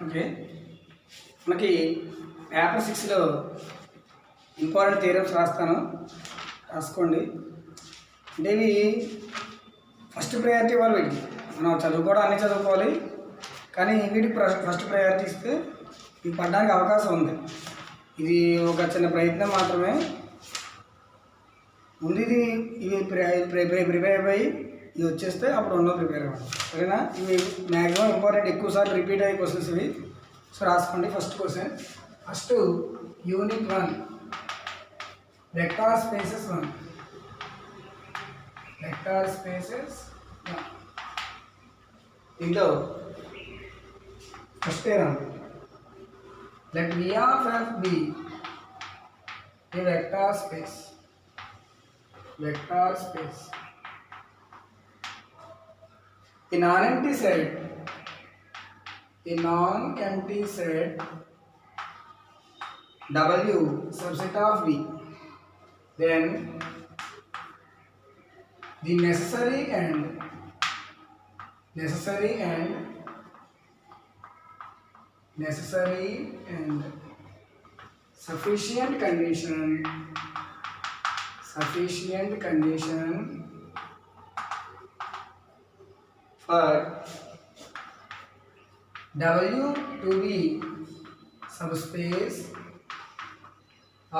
Okay, మనకి paper 6లో important theorems రాసుకోండి. అంటే ఇవి ఫస్ట్ ప్రయారిటీ ఇవ్వాలి. వీటికి మనం చదువుకోవడం అన్నీ చదువుకోవాలి, కానీ వీటికి ఫస్ట్ ప్రయారిటీ ఇస్తే ఇవి పడడానికి అవకాశం ఉంది. ఇది ఒక చిన్న ప్రయత్నం మాత్రమే. ముందు ఇవి ప్రిపేర్ అయిపోయి ఇవి వచ్చేస్తే అప్పుడు ఉన్నో ప్రిపేర్ అవ్వాలి. సరేనా? ఇవి మ్యాక్సిమం ఇంపార్టెంట్, ఎక్కువసార్లు రిపీట్ అయ్యే క్వశ్చన్స్ ఇవి. సో రాసుకోండి. First question, first unit 1 vector spaces 1. Vector spaces 1. దీంట్లో first let V of f be a vector space. Vector space. A non-empty set. A non-empty set W subset of V. Then the necessary and sufficient condition for W to be subspace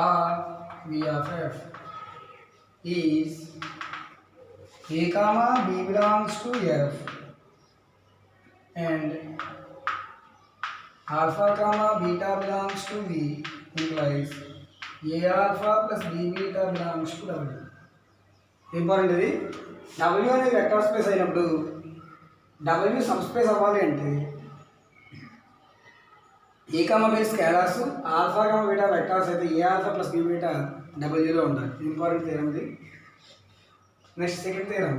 or V of f is A comma B belongs to F and alpha comma beta belongs to V implies A alpha plus B beta belongs to W. Important ఇది. W అనేది vector space అయినప్పుడు W subspace అవ్వాలి అంటే a comma b scalars, alpha comma beta vectors అయితే a alpha plus b beta Wలో ఉండాలి. Important theorem ఇది. Next second theorem,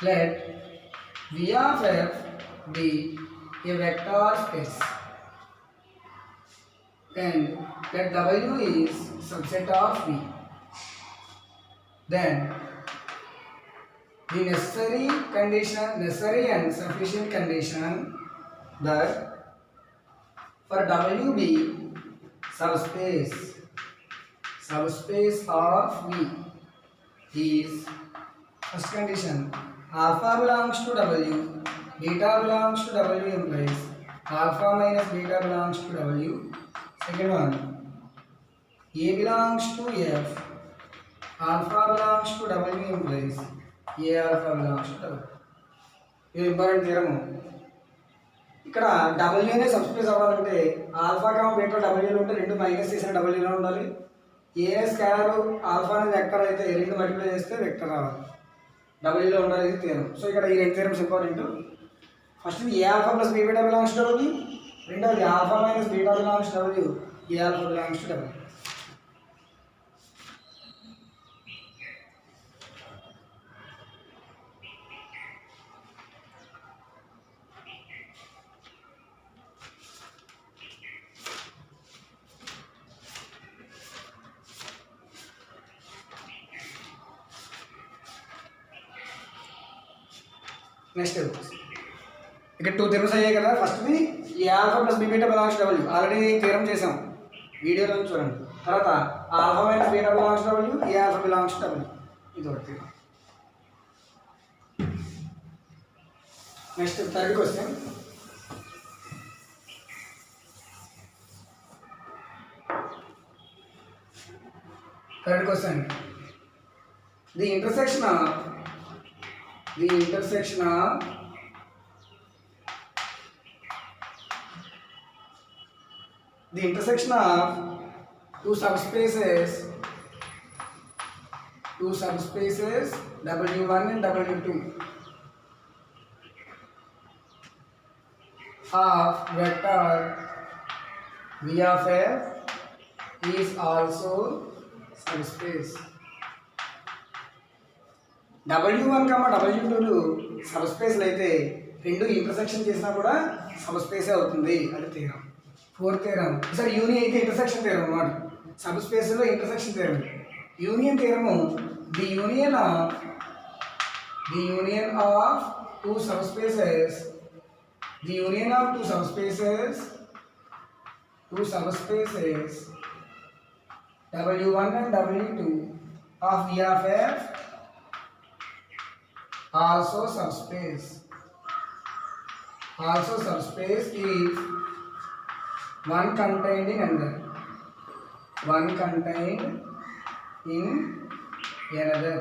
let V of f be a vector space and let W is subset of V. Then the necessary and sufficient condition that for W be subspace of V is, first condition, alpha belongs to W, beta belongs to W implies alpha minus beta belongs to W. Second one, A belongs to F, alpha belongs to W implies A alpha belongs to W. ఇది important థియరము. ఇక్కడ W అనే subspace అవ్వాలంటే alpha comma beta Wలో ఉంటే రెండు minus చేసిన Wలో ఉండాలి. ఏ scalar alpha అనేది vector అయితే రెండు మల్టిప్లై చేస్తే వెక్టర్ రావాలి, Wలో ఉండాలి. ఇది థియరం. సో ఇక్కడ ఈ రెండు theorems important. First a alpha plus b beta belongs to W, రెండోది alpha minus beta belongs to W, a alpha belongs to W. Next ఇక్కడ 2 థియరమ్స్ అయ్యాయి కదా. ఫస్ట్ది a alpha plus b beta belongs to W, already theorem చేసాం, వీడియోలో చూడండి. తర్వాత alpha minus beta belongs to W, a alpha belongs to W. ఇది ఒకటి theorem. Next third question, the intersection of two subspaces W1 and W2 of vector V of f is also subspace. W1, W2 సబ్స్పేస్లు అయితే రెండు intersection చేసినా కూడా సబ్స్పేసే అవుతుంది. అది theorem. Fourth theorem, sir union అయితే ఇంటర్సెక్షన్ థియరం అన్నమాట. సబ్స్పేస్లో intersection theorem. Union theorem, the union of two subspaces the union of two subspaces W1 and W2 of V of F also subspace if one contained in another.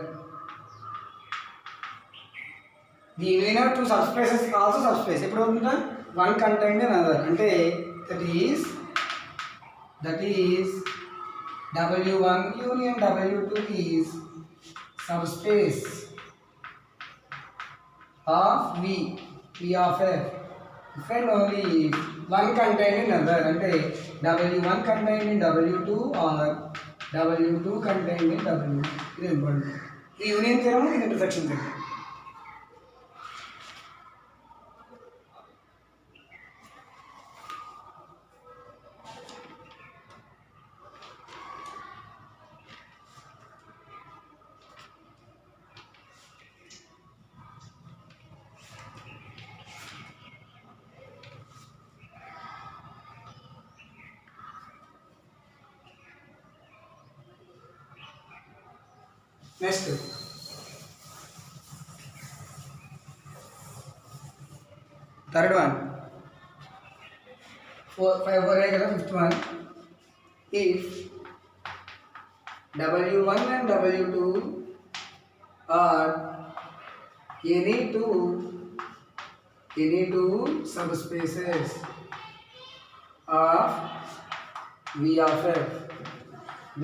The union of two subspaces also subspace. ఎప్పుడు అవుతుందా? One contained in another. అంటే that is W1 union W2 is subspace of V of F. If and only if one contained in another. అంటే W1 contained in W2 or W2 contained in W. ఇది important. ఈ union theorem, ఇది intersection theorem. Next, third one, 5th one. If W1 and W2 are any two subspaces of V of F,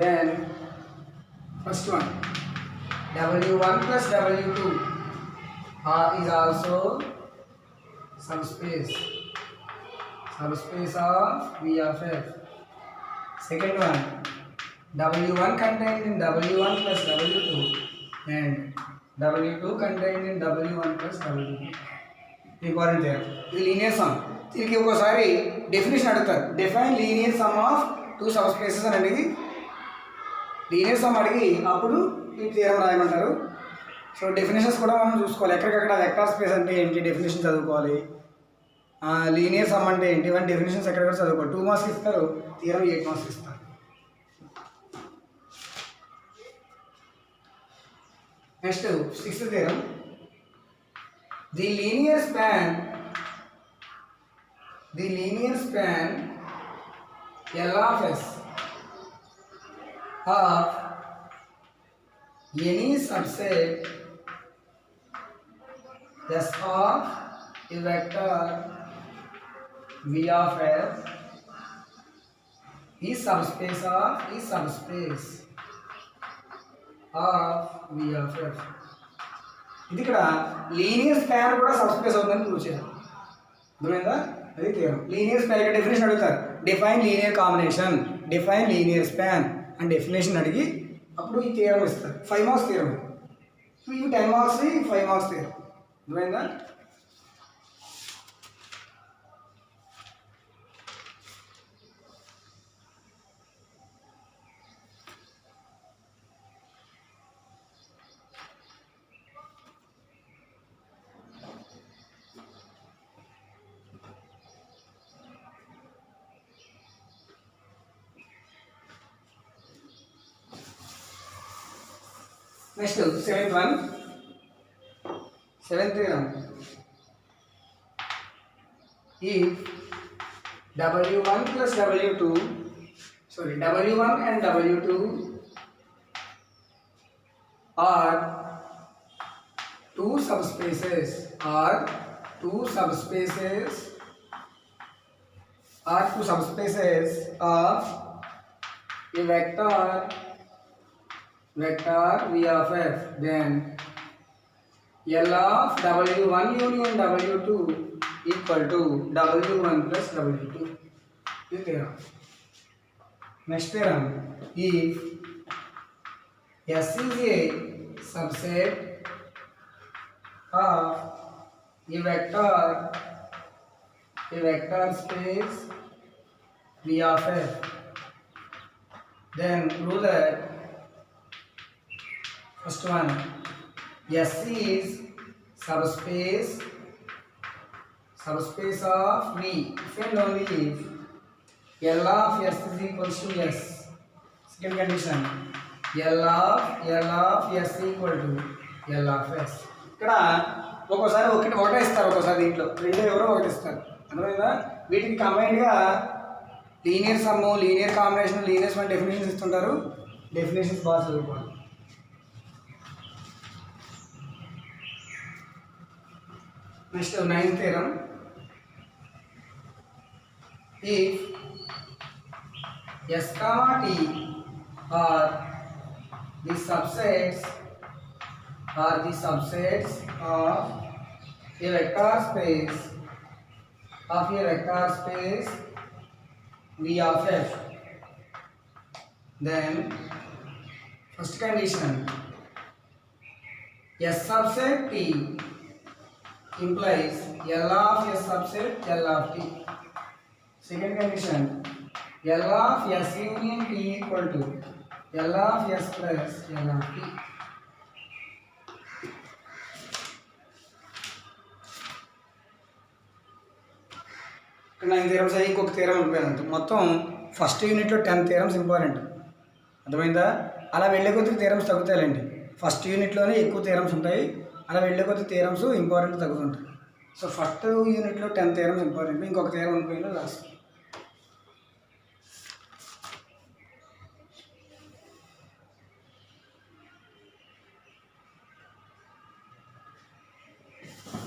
then first one, W1 plus W2 is also subspace of V of F. Second one, W1 contained in W1 plus W2 and W2 contained in W1 plus W2. Important there. ఇది linear some. దీనికి ఒకసారి definition అడుగుతారు. Define linear some of two subspaces అని అడిగి linear some అడిగి అప్పుడు ఈ theorem రాయమంటారు. So definitions కూడా మనం చూసుకోవాలి. ఎక్కడికక్కడ వెక్టార్ స్పేస్ అంటే ఏంటి డెఫినేషన్ చదువుకోవాలి. లీనియర్ సమ్ అంటే ఏంటి ఇవన్నీ డెఫినేషన్స్ ఎక్కడెక్కడ చదువుకోవాలి. 2 మార్క్స్ ఇస్తారు, థియరం 8 మార్క్స్ ఇస్తారు. Next 6th theorem. The linear span L of S of any subset S of a vector V of F is subspace of V of F. ఇది ఇక్కడ linear span కూడా subspace అవుతుందని prove చేయాలి. అర్థమైందా? అది theorem. Linear span యొక్క definition అడుగుతారు. Define linear combination, define linear span అని డెఫినేషన్ అడిగి అప్పుడు ఈ థియరం ఇస్తారు. 5 మార్క్స్ థియరం. ఇవి 10 మార్క్స్ 5 మార్క్స్ థియరం. అర్థమైందా? Next, 7th one. 7th theorem. If W1 plus W2, W1 and W2 are two subspaces of a vector V of F, then L of W1 union W2 equal to W1 plus W2. This theorem. Next theorem. If S is a subset of a vector space V of F, then prove that first one, S is subspace subspace of V if and only if L of S is equals to S. Second condition, L of S equal to L of S. ఇక్కడ ఒక్కోసారి ఒకటే ఇస్తారు, ఒక్కోసారి దీంట్లో రెండు ఎవరో ఒకటి ఇస్తారు. అర్థమైందా? వీటికి కంబైన్డ్గా linear sum, linear combination, linear sum definitions ఇస్తుంటారు. డెఫినేషన్స్ బాగా చదువుకోవాలి. Next 9th theorem. If S, T are the subsets of a vector space V of F, then first condition, S subset T implies L of S subset L of T. Second condition, L of S union T equal to L of S plus L of T. ఇక్కడ 9 theorems అయ్యి ఇంకొక theorem ఉండిపోయింది. మొత్తం first యూనిట్లో 10 theorems important. అర్థమైందా? అలా వెళ్ళే కొద్ది థియరమ్స్ తగ్గుతాయండి. ఫస్ట్ యూనిట్లోనే ఎక్కువ థియరమ్స్ ఉంటాయి, అలా వెళ్ళే కొద్ది థియరమ్స్ ఇంపార్టెంట్ తగ్గుతుంటాయి. సో ఫస్ట్ యూనిట్లో 10 థియరమ్స్ ఇంపార్టెంట్, ఇంకొక థియరం ఉండిపోయిందో లాస్ట్.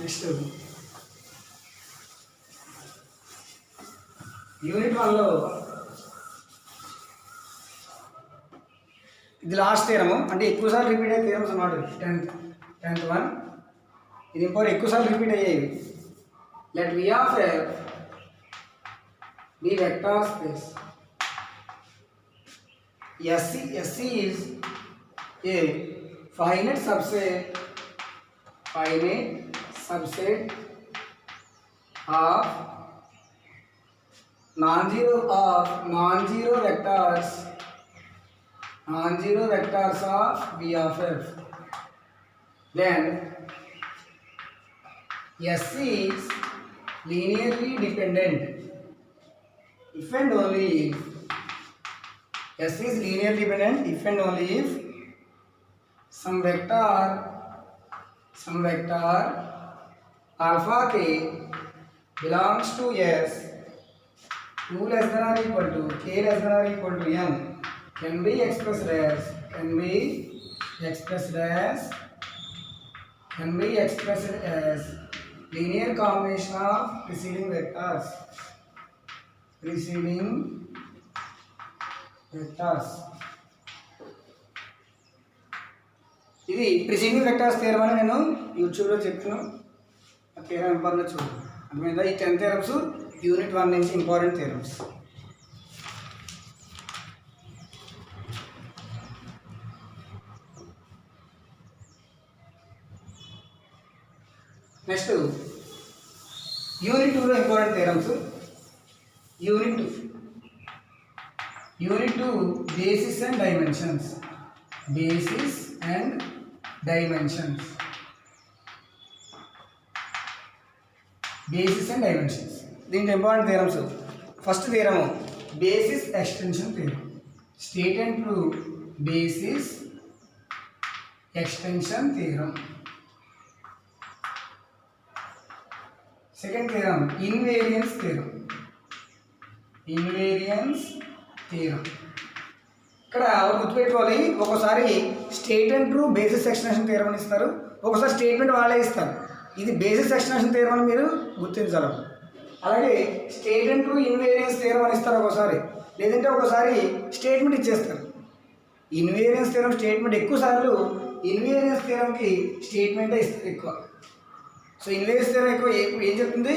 నెక్స్ట్ యూనిట్ 1లో ఇది లాస్ట్ థియరము, అంటే ఎక్కువసార్లు రిపీట్ అయ్యే థియరమ్స్ అన్నమాట. 10th one ఇది ఇంపార్టెంట్, ఎక్కువసార్లు రిపీట్ అయ్యేవి. Let V of F be vector space. SC is a finite subset of non-zero vectors of V of F. Then S is linearly dependent if and only if S is linearly dependent if and only if some vector alpha k belongs to S 2 less than or equal to k less than or equal to m can be expressed as linear combination of preceding vectors. ఇది preceding vectors theorem అని నేను యూట్యూబ్లో చెప్పాను. ఆ theorem important చూడండి. అర్థమైందా? ఈ 10 theorems unit 1 నుంచి ఇంపార్టెంట్ థియరమ్స్. నెక్స్ట్ యూనిట్ 2లో important theorems. Unit 2 basis and dimensions. దీంట్లో important theorems. First theorem basis extension theorem. State and prove basis extension theorem. Second theorem invariance theorem. ఇక్కడ గుర్తుపెట్టుకోవాలి, ఒక్కోసారి state and prove basis extension theorem అని ఇస్తారు, ఒక్కోసారి statement వాళ్ళే ఇస్తారు. ఇది బేసిస్ ఎక్స్టెన్షన్ థియరం అని మీరు గుర్తించాలి. అలాగే state and true invariance theorem అని ఇస్తారు ఒక్కోసారి, లేదంటే ఒక్కోసారి స్టేట్మెంట్ ఇచ్చేస్తారు. ఇన్వేరియన్స్ థియరం స్టేట్మెంట్ ఎక్కువ సార్లు ఇన్వేరియన్స్ థియరంకి స్టేట్మెంటే ఇస్తారు ఎక్కువ. సో ఇన్వేరియన్స్ థియరం ఎక్కువ ఏం చెప్తుంది?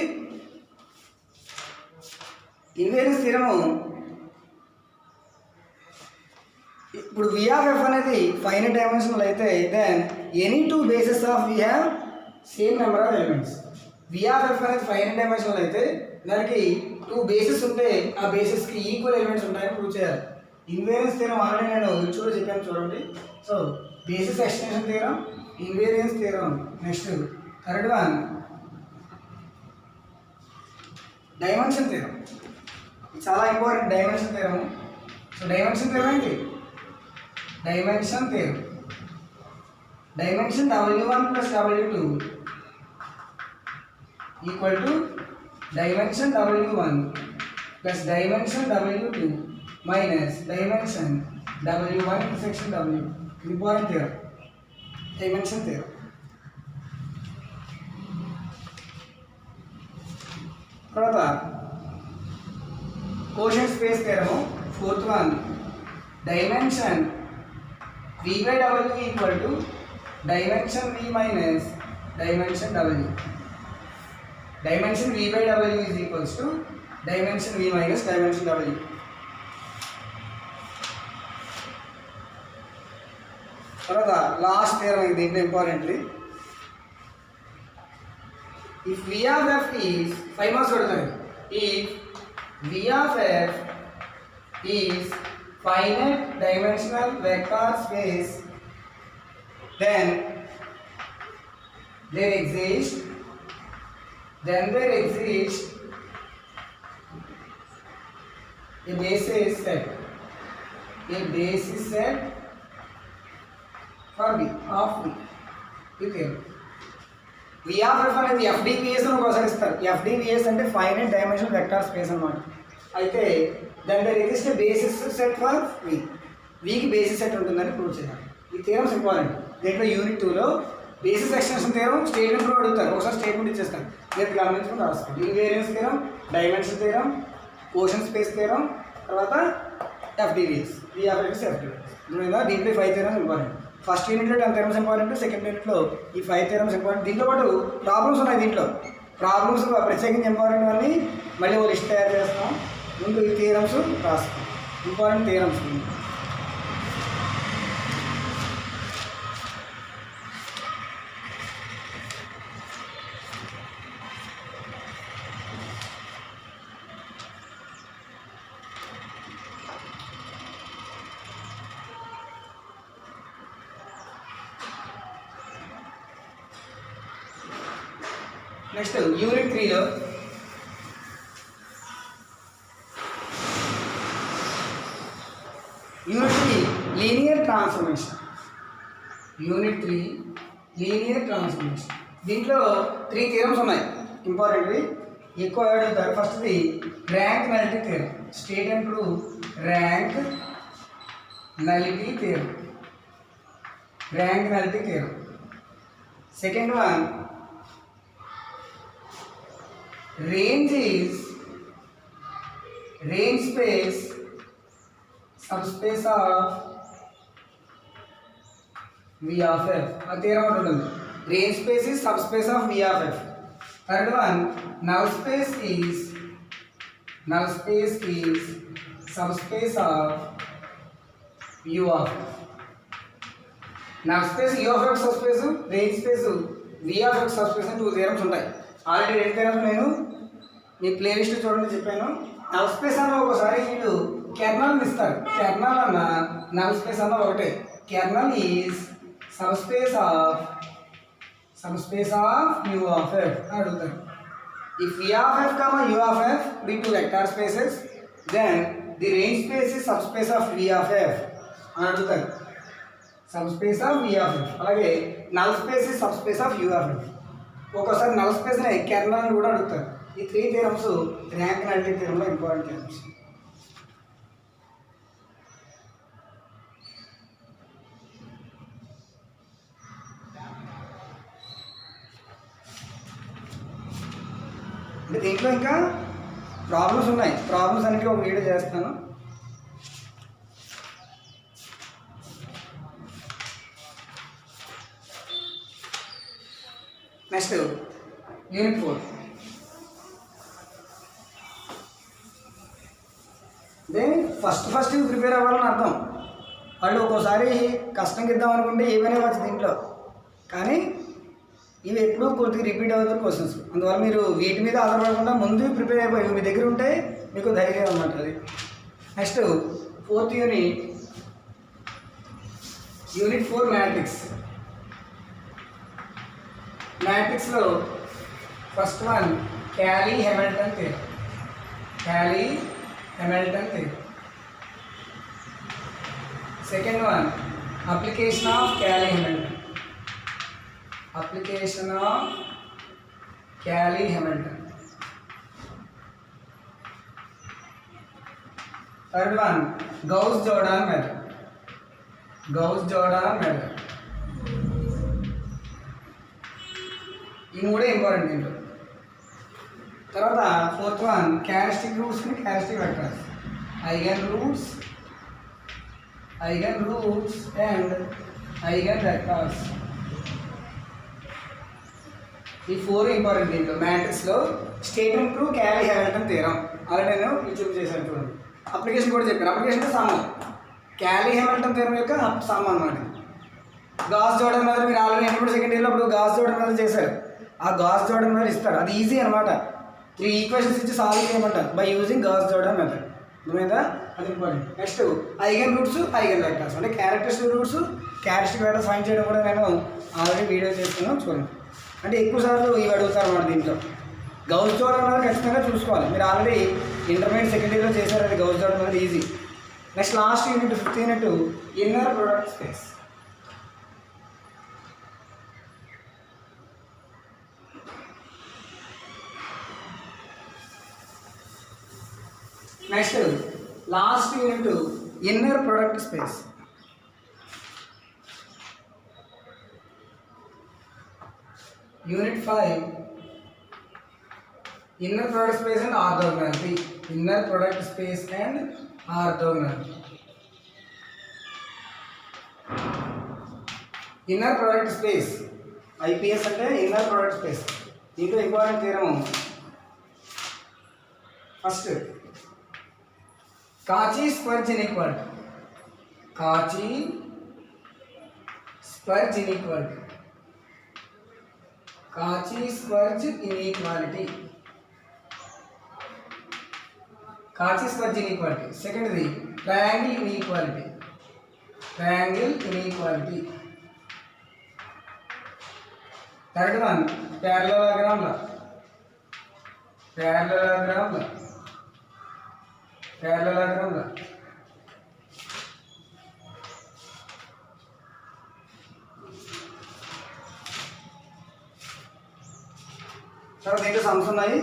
ఇన్వేరియన్స్ థియరము ఇప్పుడు V of F అనేది ఫైనైట్ డైమెన్షనల్ అయితే then any two bases of V have same number of elements. V of F అనేది ఫైనైట్ డైమెన్షనల్ అయితే దానికి 2 బేసెస్ ఉంటే ఆ బేసెస్కి ఈక్వల్ ఎలిమెంట్స్ ఉంటాయని ప్రూవ్ చేయాలి. ఇన్వేరియన్స్ థియరం ఆల్రెడీ నేను యూట్యూబ్లో చెప్పాను చూడండి. So basis extension theorem, invariance theorem. Next third one dimension theorem, చాలా important dimension theorem. So dimension theorem ఏంటి? Dimension theorem. Dimension W1 + W2 equal to dimension W1 plus dimension W2 minus dimension W1 intersection W. ఇది important theorem, dimension theorem. తర్వాత quotient space థీరము, fourth one, dimension V/W equal to dimension V minus dimension W. Dimension V/W is equals to dimension V minus dimension W. తర్వాత last theorem దీంట్లో importantly, if V of f is 5 marks కొడతారు. if V of f is finite dimensional vector space, then there exists a basis set for V of V. ఇది V of f అనేది FDVS అని ఒకసారి ఇస్తారు. FDVS అంటే finite dimensional vector space అన్నమాట. అయితే దాని దగ్గర exist basis set for V. Vకి బేసిస్ సెట్ ఉంటుందని ప్రూవ్ చేయాలి. ఈ థియరమ్స్ ఇంపార్టెంట్. దీంట్లో యూనిట్ 2లో బేసిస్ ఎక్స్టెన్షన్ థియరం స్టేట్మెంట్ కూడా అడుగుతారు. ఒకసారి స్టేట్మెంట్ ఇచ్చేస్తారు, మీరు గమనించుకుని రాసుకోండి. Invariance theorem, dimension theorem, quotient space theorem, తర్వాత FDVS, V of x FDVS. దీంట్లో 5 థియరమ్స్ ఇంపార్టెంట్. ఫస్ట్ యూనిట్లో 10 థియరమ్స్ ఇంపార్టెంట్, సెకండ్ యూనిట్లో ఈ 5 థియరమ్స్ ఇంపార్టెంట్. దీంతో పాటు ప్రాబ్లమ్స్ ఉన్నాయి. దీంట్లో ప్రాబ్లమ్స్ ప్రత్యేకించి ఇంపార్టెంట్ అన్నీ మళ్ళీ ఓ లిస్ట్ తయారు చేస్తాం. ముందు ఈ థియరమ్స్ రాస్తాం, ఇంపార్టెంట్ థియరమ్స్. నెక్స్ట్ యూనిట్ 3లో unit 3 linear transformation. Unit 3 linear transformation. దీంట్లో 3 థియరమ్స్ ఉన్నాయి ఇంపార్టెంట్వి, ఎక్కువ అడుగుతారు. ఫస్ట్ది rank nullity theorem. State and prove rank nullity theorem. Rank nullity theorem. Second one, range space subspace of V of f. ఆ థియరం ఒకటి ఉంటుంది. range space is subspace of V of f. Third one, null space is subspace of U of f. null space U of f subspace, range space V of f subspace అని 2 theorems ఉంటాయి. Already 2 theorems నేను మీ playlist చూడండి చెప్పాను. Null space అన్న ఒకసారి వీళ్ళు kernel ఇస్తారు. Kernel అన్న నల్ స్పేస్ అన్న ఒకటే. Kernel is subspace of U of f అని అడుగుతారు. If V of f, U of f be two vector spaces, then the range space is subspace of V of f అని అడుగుతారు. Subspace of V of f. అలాగే null space is subspace of U of f. ఒక్కోసారి null స్పేస్ని kernel అని కూడా అడుగుతారు. ఈ 3 theorems rank నలిటీ థియరంలో important theorems. అంటే దీంట్లో ఇంకా ప్రాబ్లమ్స్ ఉన్నాయి. ప్రాబ్లమ్స్ అన్నిటికీ ఒక వీడియో చేస్తాను. Next unit 4. ఫస్ట్ ప్రిపేర్ అవ్వాలని అర్థం. వాళ్ళు ఒక్కోసారి కష్టంగా ఇద్దాం అనుకుంటే ఏమైనా వచ్చు దీంట్లో, కానీ ఇవి ఎప్పుడూ కొద్దిగా రిపీట్ అవుతారు క్వశ్చన్స్. అందువల్ల మీరు వీటి మీద ఆధారపడకుండా ముందు ప్రిపేర్ అయిపోయి మీ దగ్గర ఉంటే మీకు ధైర్యం అన్నమాట అది. Next 4th unit 4 matrix. మ్యాట్రిక్స్లో first one Cayley Hamilton theorem. Cayley-Hamilton theorem. Second one, application of Cayley-Hamilton. Application of Cayley-Hamilton. Third one, Gauss-Jordan method. Gauss-Jordan method. ఈ మూడే ఇంపార్టెంట్ దీంట్లో. తర్వాత fourth one, characteristic roots and characteristic vectors. Eigen roots and eigen vectors. ఈ four important దీంట్లో. మ్యాట్రిక్స్లో statement through క్యాలీ-హామిల్టన్ theorem already నేను YouTube చేశాను చూడండి. Application కూడా చెప్పాను. అప్లికేషన్ అంటే సమ్, క్యాలీ-హామిల్టన్ థియరం యొక్క సమ్ అన్నమాట. గాస్ జోర్డాన్ మెథడ్ మీరు ఆల్రెడీ ఇంటర్మీడియట్ సెకండ్ ఇయర్లో అప్పుడు గాస్ జోర్డాన్ మెథడ్ చేశారు. ఆ గాస్ జోర్డాన్ మెథడ్ ఇస్తారు, అది ఈజీ అనమాట. 3 ఈక్వేషన్స్ ఇచ్చి సాల్వ్ చేయమంటారు by using Gauss Jordan method. అర్థమైందా? అది important. Next eigen roots, eigen vectors అంటే characteristic roots, characteristic vectors find చేయడం కూడా నేను ఆల్రెడీ వీడియో చేస్తున్నాను చూడండి. అంటే ఎక్కువ సార్లు ఇవి అడుగుతారు అన్నమాట దీంట్లో. గౌస్ జోర్డాన్ మెథడ్ ఖచ్చితంగా చూసుకోవాలి. మీరు ఆల్రెడీ ఇంటర్మీడియట్ సెకండ్ ఇయర్లో చేశారు, అది Gauss Jordan method easy. Next last unit 5th unit inner product space. Next last unit inner product space. Unit 5 inner product space and orthogonality. Inner product space and orthogonality. Inner product space IPS అంటే inner product space. దీంట్లో important theorem first Cauchy Schwarz inequality. Cauchy Schwarz inequality. Cauchy Schwarz inequality. Cauchy Schwarz inequality. సెకండ్ది triangle inequality. Triangle inequality. Third one parallelogram law. Parallelogram law. Parallelogram law. తర్వాత దీంట్లో sums ఉన్నాయి.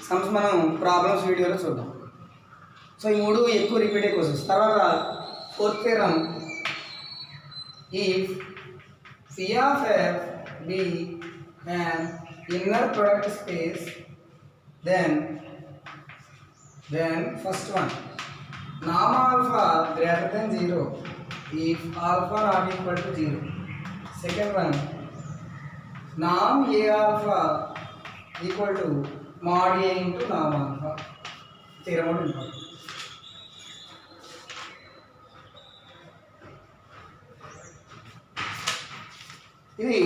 Sums మనం problems వీడియోలో చూద్దాం. So ఈ మూడు ఎక్కువ రిపీటెడ్ క్వశ్చన్స్. తర్వాత fourth theorem, if phi of f be an inner product space, then first one, norm alpha greater than 0 if alpha not equal to 0. Second one, norm a alpha equal to mod a into norm alpha. Theorem out important. ఇది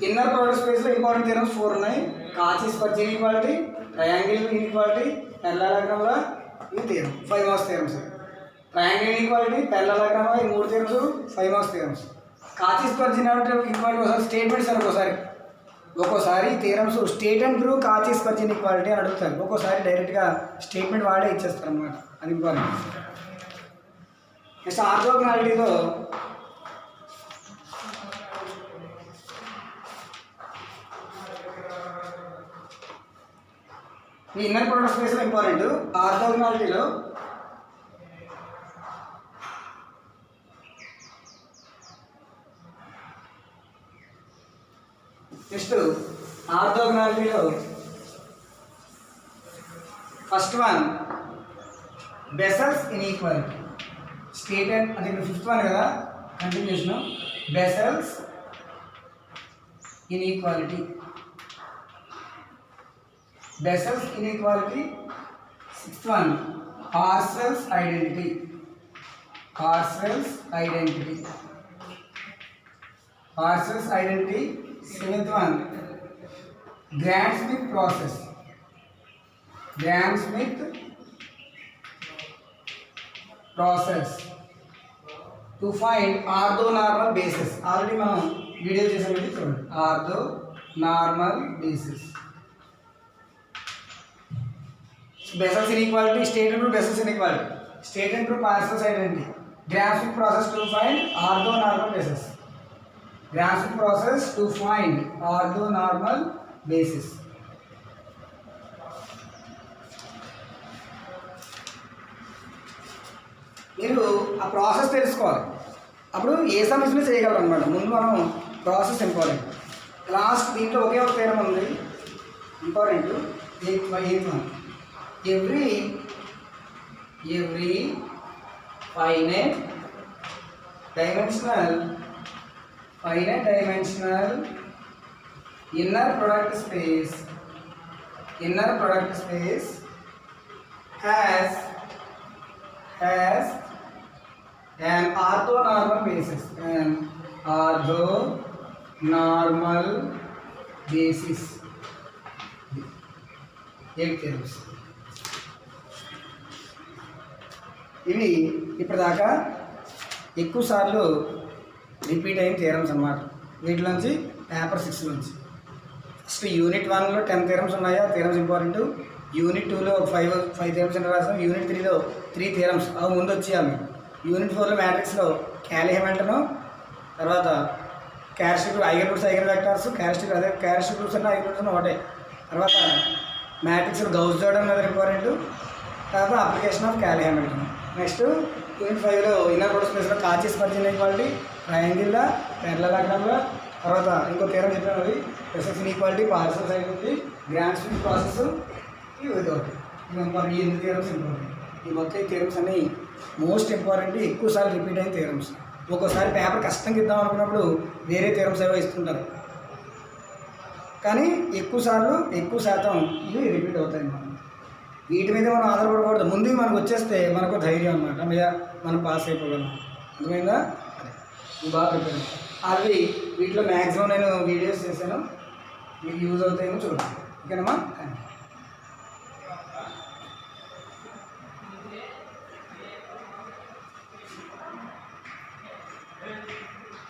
inner product స్పేస్లో important theorems 4 ఉన్నాయి. Cauchy Schwarz inequality, triangle inequality, parallelogram law, ఈ theorem 5 marks theorems. Triangle inequality, parallelogram law, ఈ 3 theorems 5 marks theorems. Cauchy Schwarz inequality ఒకసారి statements అని ఒక్కోసారి theorems state and prove Cauchy Schwarz inequality అని అడుగుతారు. ఒక్కోసారి డైరెక్ట్గా స్టేట్మెంట్ వాడే ఇచ్చేస్తారు అనమాట. అది ఇంపార్టెంట్. నెక్స్ట్ ఆర్థోగోనాలిటీలో ఈ ఇన్నర్ ప్రొడక్ట్ స్పేస్లో ఇంపార్టెంట్. ఆర్థోగోనాలిటీలో నెక్స్ట్ ఆర్థోగోనాలిటీలో first one Bessel's inequality. State and అది 5th వన్ కదా, continuation. Bessel's inequality. Bessel's inequality. 6th one, Parcell's identity. Parcell's identity. Parcell's identity. 7th one, Gram-Schmidt process. Gram-Schmidt process to find orthonormal basis. Already మనం video చేసామండి చూడండి. Orthonormal basis. Bessel's inequality, state and Bessel's inequality. State and Parsel's identity. Graphic process to find orthonormal basis. Graphic process to find orthonormal basis. మీరు ఆ process తెలుసుకోవాలి, అప్పుడు ఏ సమస్యను చేయగలరు అనమాట. ముందు మనం ప్రాసెస్ ఇంపార్టెంట్. లాస్ట్ దీంట్లో ఒకే ఒక థీరం ఉంది important, every finite dimensional inner product space has an orthonormal basis, eight theorems. ఇవి ఇప్పటిదాకా ఎక్కువ సార్లు రిపీట్ అయిన థియరమ్స్ అన్నమాట. వీటిలోంచి పేపర్ 6 నుంచి ఫస్ట్ యూనిట్ 1లో 10 థియరమ్స్ ఉన్నాయా, థియరమ్స్ ఇంపార్టెంట్. యూనిట్ 2లో 5 థియరమ్స్ అని రాసాం. యూనిట్ 3లో 3 థియరమ్స్ అవి ముందు వచ్చేయాలి. యూనిట్ 4లో మ్యాట్రిక్స్లో క్యాలీ హ్యామిల్టన్, తర్వాత characteristic eigen roots, eigen vectors, characteristic roots అన్న ఐగన్ రూట్స్ అన్న ఒకటే. తర్వాత మ్యాట్రిక్స్లో గౌస్ జార్డాన్ అనేది ఇంపార్టెంట్. తర్వాత application of Cayley Hamilton. Next unit 5లో ఇన్నర్ ప్రొడక్ట్ స్పేస్లో కాచీస్ పర్జిన్ ఇన్ఈక్వాలిటీ, ట్రయాంగిల్లా, ప్యారలలోగ్రామ్లా. తర్వాత ఇంకో థియరం చెప్పాను, అది Bessel's inequality, parcels identity, grand Schmidt process. ఇవి ఒకటి ఇంపార్టెంట్. ఈ 8 థియరమ్స్ ఇంపార్టెంట్. ఈ మొత్తం ఈ థియరమ్స్ అన్నీ మోస్ట్ ఇంపార్టెంట్, ఎక్కువసార్లు రిపీట్ అయిన థియరమ్స్. ఒక్కోసారి పేపర్ కష్టంగా ఇద్దాం అనుకున్నప్పుడు వేరే థియరమ్స్ ఏవో ఇస్తుంటారు, కానీ ఎక్కువ శాతం ఇవి రిపీట్ అవుతాయి. వీటి మీద మనం ఆధారపడకూడదు. ముందు మనకు వచ్చేస్తే మనకు ధైర్యం అన్నమాట, మీద మనం పాస్ అయిపోగలం. అర్థమైందా? అదే బాగా ప్రిపేర్ అవి. వీటిలో మ్యాక్సిమం నేను వీడియోస్ చేశాను, మీకు యూజ్ అవుతాయేమో చూడండి. ఓకేనమ్మా? Thank you.